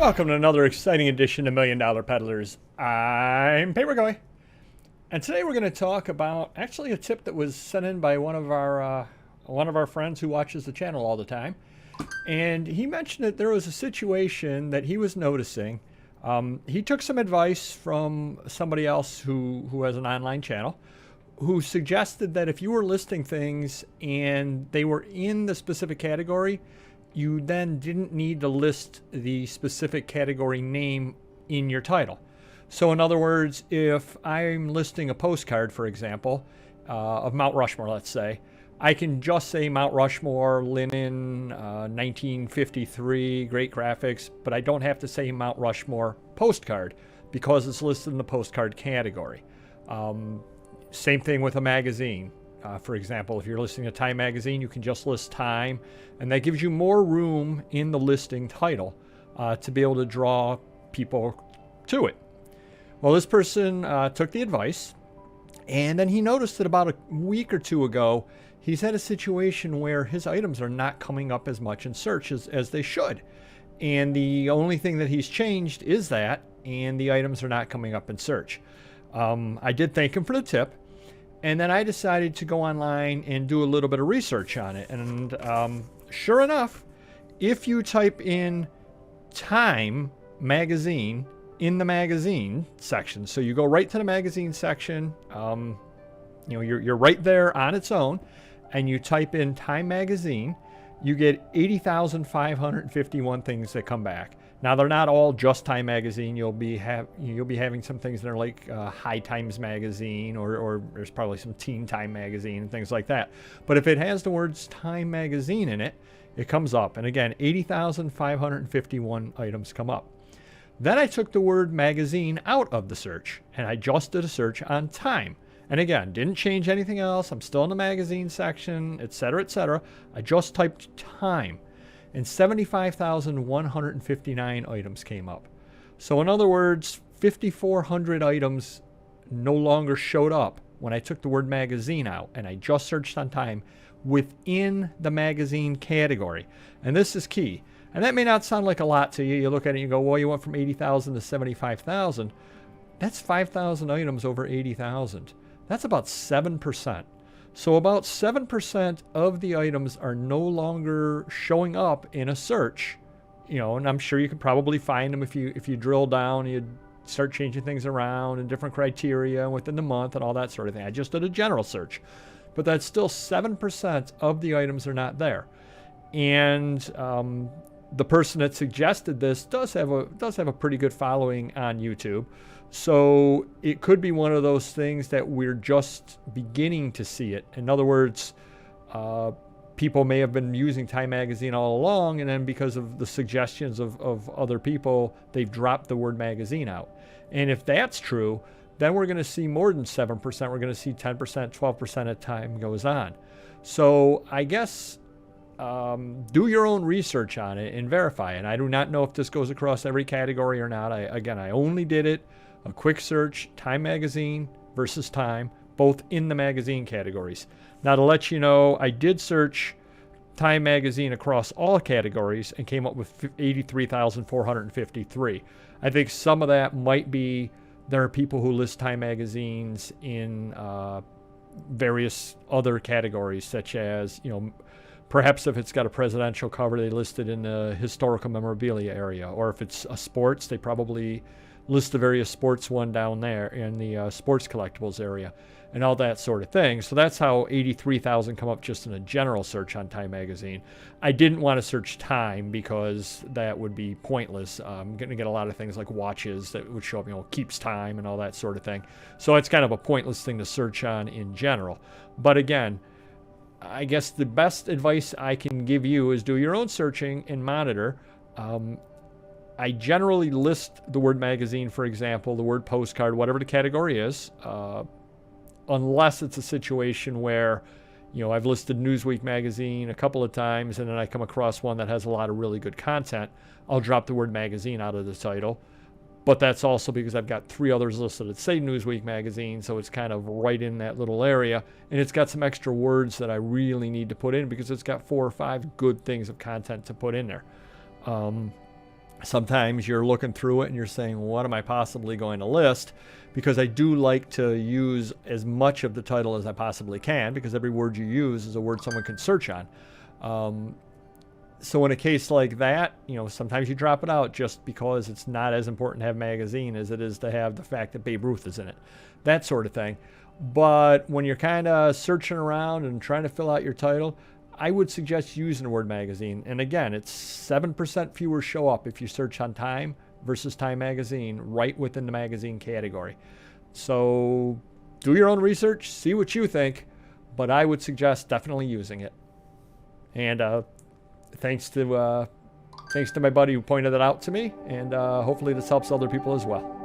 Welcome to another exciting edition of Million Dollar Peddlers. I'm Papergoy, and today we're going to talk about actually a tip that was sent in by one of our friends who watches the channel all the time. And he mentioned that there was a situation that he was noticing. He took some advice from somebody else who has an online channel, who suggested that if you were listing things and they were in the specific category, you then didn't need to list the specific category name in your title. So in other words, if I'm listing a postcard, for example, of Mount Rushmore, let's say, I can just say Mount Rushmore, linen, 1953, great graphics, but I don't have to say Mount Rushmore postcard because it's listed in the postcard category. Same thing with a magazine. For example, if you're listing a Time magazine, you can just list Time, and that gives you more room in the listing title to be able to draw people to it. Well, this person took the advice, and then he noticed that about a week or two ago, he's had a situation where his items are not coming up as much in search as they should. And the only thing that he's changed is that, and the items are not coming up in search. I did thank him for the tip. And then I decided to go online and do a little bit of research on it. And sure enough, if you type in Time magazine in the magazine section, so you go right to the magazine section, you're right there on its own, and you type in Time magazine, you get 80,551 things that come back. Now, they're not all just Time magazine. You'll be having some things that are like High Times magazine, or there's probably some Teen Time magazine and things like that. But if it has the words Time magazine in it, it comes up. And again, 80,551 items come up. Then I took the word magazine out of the search, and I just did a search on Time. And again, didn't change anything else. I'm still in the magazine section, etc., etc. I just typed Time, and 75,159 items came up. So in other words, 5,400 items no longer showed up when I took the word magazine out, and I just searched on Time within the magazine category. And this is key. And that may not sound like a lot to you. You look at it and you go, well, you went from 80,000 to 75,000. That's 5,000 items over 80,000. That's about 7%. So about 7% of the items are no longer showing up in a search, and I'm sure you could probably find them if you drill down, you'd start changing things around and different criteria within the month and all that sort of thing. I just did a general search, but that's still 7% of the items are not there. And the person that suggested this does have a pretty good following on YouTube. So it could be one of those things that we're just beginning to see it. In other words, people may have been using Time magazine all along, and then because of the suggestions of other people, they've dropped the word magazine out. And if that's true, then we're going to see more than 7%. We're going to see 10%, 12% as time goes on. So I guess do your own research on it and verify. And I do not know if this goes across every category or not. I only did it. A quick search, Time magazine versus Time, both in the magazine categories. Now, to let you know, I did search Time magazine across all categories and came up with 83,453. I think some of that might be there are people who list Time magazines in various other categories, such as, perhaps if it's got a presidential cover, they list it in the historical memorabilia area. Or if it's a sports, they probably list the various sports one down there in the sports collectibles area and all that sort of thing. So that's how 83,000 come up just in a general search on Time magazine. I didn't want to search Time because that would be pointless. I'm going to get a lot of things like watches that would show up, keeps time and all that sort of thing. So it's kind of a pointless thing to search on in general. But again, I guess the best advice I can give you is do your own searching and monitor. I generally list the word magazine, for example, the word postcard, whatever the category is, unless it's a situation where, I've listed Newsweek magazine a couple of times and then I come across one that has a lot of really good content. I'll drop the word magazine out of the title. But that's also because I've got 3 others listed that say Newsweek magazine, so it's kind of right in that little area. And it's got some extra words that I really need to put in because it's got 4 or 5 good things of content to put in there. Sometimes you're looking through it and you're saying, what am I possibly going to list? Because I do like to use as much of the title as I possibly can, because every word you use is a word someone can search on. So in a case like that, sometimes you drop it out just because it's not as important to have magazine as it is to have the fact that Babe Ruth is in it. That sort of thing. But when you're kind of searching around and trying to fill out your title, I would suggest using the word magazine. And again, it's 7% fewer show up if you search on Time versus Time Magazine right within the magazine category. So do your own research, see what you think, but I would suggest definitely using it. And thanks to my buddy who pointed that out to me, and hopefully this helps other people as well.